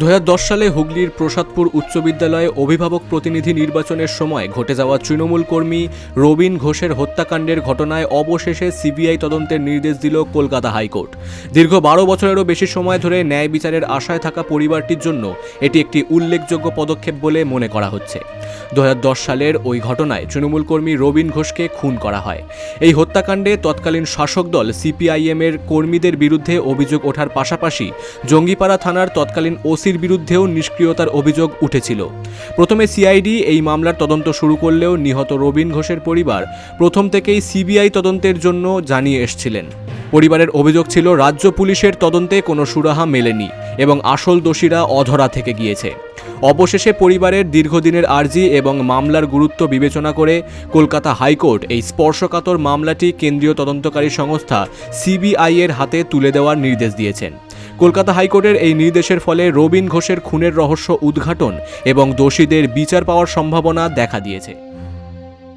2010 সালে হুগলির প্রসাদপুর উচ্চ বিদ্যালয়ে অভিভাবক প্রতিনিধি নির্বাচনের সময় ঘটে যাওয়া তৃণমূল কর্মী রবিন ঘোষের হত্যাকাণ্ডের ঘটনায় অবশেষে সিবিআই তদন্তের নির্দেশ দিল কলকাতা হাইকোর্ট। দীর্ঘ 12 বছরেরও বেশি সময় ধরে ন্যায় বিচারের আশায় থাকা পরিবারটির জন্য এটি একটি উল্লেখযোগ্য পদক্ষেপ বলে মনে করা হচ্ছে। 2010 সালের ওই ঘটনায় তৃণমূল কর্মী রবিন ঘোষকে খুন করা হয়। এই হত্যাকাণ্ডে তৎকালীন শাসক দল সিপিআইএম এর কর্মীদের বিরুদ্ধে অভিযোগ ওঠার পাশাপাশি জঙ্গিপাড়া থানার তৎকালীন ওসির বিরুদ্ধেও নিষ্ক্রিয়তার অভিযোগ উঠেছিল। প্রথমে সিআইডি এই মামলার তদন্ত শুরু করলেও নিহত রবিন ঘোষের পরিবার প্রথম থেকেই সিবিআই তদন্তের জন্য জানিয়ে এসেছিলেন। পরিবারের অভিযোগ ছিল রাজ্য পুলিশের তদন্তে কোনো সুরাহা মেলেনি এবং আসল দোষীরা অধরা থেকে গিয়েছে। অবশেষে পরিবারের দীর্ঘদিনের আর্জি এবং মামলার গুরুত্ব বিবেচনা করে কলকাতা হাইকোর্ট এই স্পর্শকাতর মামলাটি কেন্দ্রীয় তদন্তকারী সংস্থা সিবিআই এর হাতে তুলে দেওয়ার নির্দেশ দিয়েছেন। কলকাতা হাইকোর্টের এই নির্দেশের ফলে রবিন ঘোষের খুনের রহস্য উদ্ঘাটন এবং দোষীদের বিচার পাওয়ার সম্ভাবনা দেখা দিয়েছে।